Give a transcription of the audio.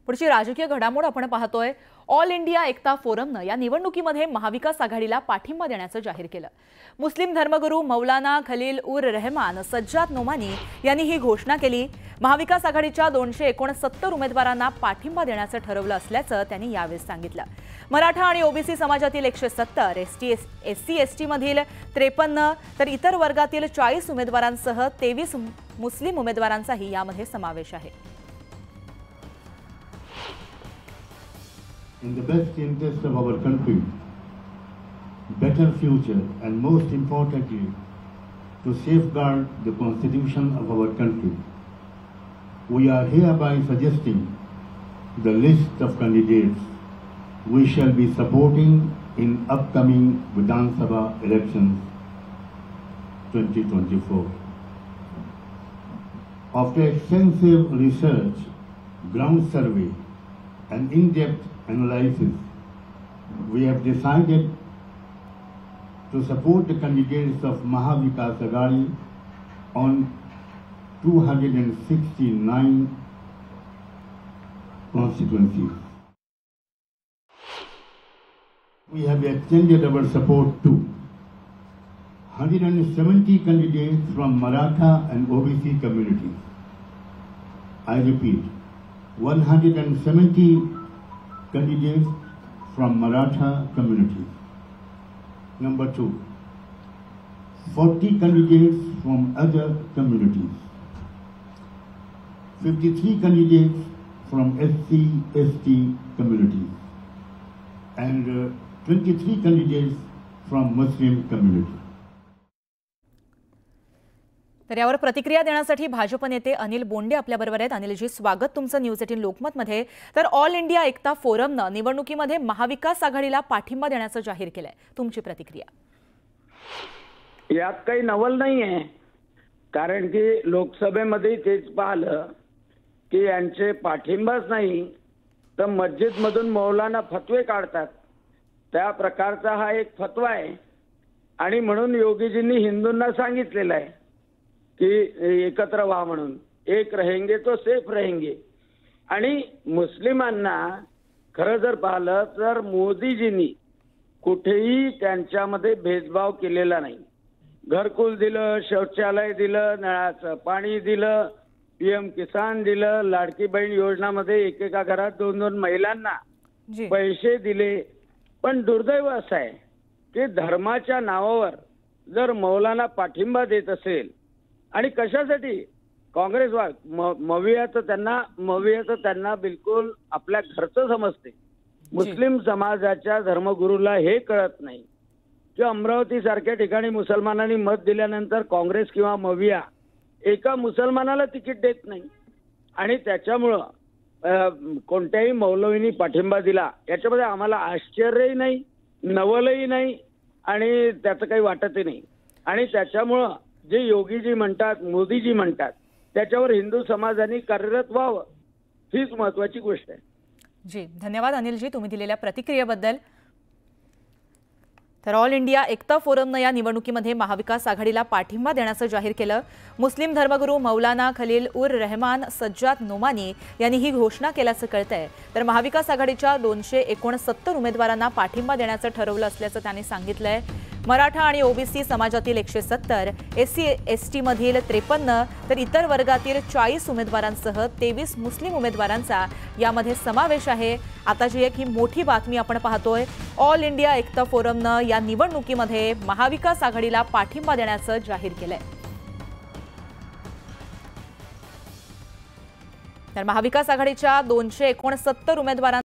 पुढची राजकीय घडामोड आपण पाहतोय। ऑल इंडिया एकता फोरमने या निवडणुकीमध्ये महाविकास आघाडीला पाठिंबा देण्याचं जाहीर केलं। मुस्लिम धर्मगुरू मौलाना खलील उर रहमान सज्जाद नोमानी यांनी ही घोषणा केली। महाविकास आघाडीच्या 269 उमेदवारांना पाठिंबा देण्याचं ठरवलं असल्याचं त्यांनी यावेळी सांगितलं। मराठा आणि ओबीसी समाजातील 170, एससी एसटी मधील 53 तर इतर वर्गातील 40 उमेदवारांसह 23 मुस्लिम उमेदवारांचाही यामध्ये समावेश आहे। In the best interest of our country, better future, and most importantly, to safeguard the Constitution of our country, we are hereby suggesting the list of candidates we shall be supporting in upcoming Vidhan Sabha elections 2024. After extensive research, ground survey, and in-depth analysis, we have decided to support the candidates of Mahavikas Aghadi on 269 constituencies. We have extended our support to 170 candidates from Maratha and OBC communities. I repeat, 170 candidates from Maratha community. Number 2, 40 candidates from other communities. 53 candidates from SC, ST communities. And 23 candidates from Muslim community. तर यावर प्रतिक्रिया देण्यासाठी भाजप नेते अनिल बोंडे आपल्याबरोबर आहेत। अनिलजी, स्वागत तुमचं news 18 लोकमतमध्ये। तर ऑल इंडिया एकता फोरमने निवडणुकीमध्ये महाविकास आघाडीला पाठिंबा देण्याचं जाहीर केलंय, तुमची प्रतिक्रिया? यात काही नवल नाहीये, कारण की लोकसभेमध्ये तेच पाहिलं की यांचे पाठिंबाच नाही तर मस्जिदमधून मौलाना फतवे काढतात, त्या प्रकारचा हा एक फतवा आहे। आणि म्हणून योगीजींनी हिंदूंना सांगितलेलं आहे की एकत्र व्हा म्हणून, एक रहेंगे तो सेफ रहेंगे। आणि मुस्लिमांना खरं जर पाहिलं तर मोदीजींनी कुठेही त्यांच्यामध्ये भेदभाव केलेला नाही। घरकुल दिलं, शौचालय दिलं, नळाचं पाणी दिलं, पीएम किसान दिलं, लाडकी बहीण योजनामध्ये एकेका घरात 2-2 महिलांना पैसे दिले। पण दुर्दैव असं आहे की धर्माच्या नावावर जर मौलाना पाठिंबा देत असेल आणि कशासाठी काँग्रेस मवियाचं त्यांना बिलकुल आपल्या घरचं समजते। मुस्लिम समाजाच्या धर्मगुरूला हे कळत नाही की अमरावती सारख्या ठिकाणी मुसलमानांनी मत दिल्यानंतर काँग्रेस किंवा मविया एका मुसलमानाला तिकीट देत नाही। आणि त्याच्यामुळं कोणत्याही मौलवींनी पाठिंबा दिला याच्यामध्ये आम्हाला आश्चर्यही नाही, नवलही नाही आणि त्याचं काही वाटतही नाही। आणि त्याच्यामुळं जे योगीजी म्हणतात, मोदीजी म्हणतात, त्याच्यावर हिंदू समाजाने कार्यरत व्हावं, हीच महत्त्वाची गोष्ट आहे। जी, धन्यवाद अनिलजी तुम्ही दिलेल्या प्रतिक्रियेबद्दल। तर ऑल इंडिया एकता फोरमने या निवडणुकीमध्ये महाविकास आघाडीला पाठिंबा देण्याचं जाहीर केलं। मुस्लिम धर्मगुरू मौलाना खलील उर रहमान सज्जाद नोमानी यांनी ही घोषणा केल्याचं कळतंय। तर महाविकास आघाडीच्या 269 उमेदवारांना पाठिंबा देण्याचं ठरवलं असल्याचं त्यांनी सांगितलंय। मराठा आणि ओबीसी समाजातील 170, एससी एसटी मधील 53 तर इतर वर्गातील 40 उमेदवारांसह 23 मुस्लिम उमेदवारांचा यामध्ये समावेश आहे। आता जी एक ही मोठी बातमी आपण पाहतोय, ऑल इंडिया एकता फोरमने या निवडणुकीमध्ये महाविकास आघाडीला पाठिंबा देण्याचं जाहीर केलंय। तर महाविकास आघाडीच्या 269 उमेदवारांना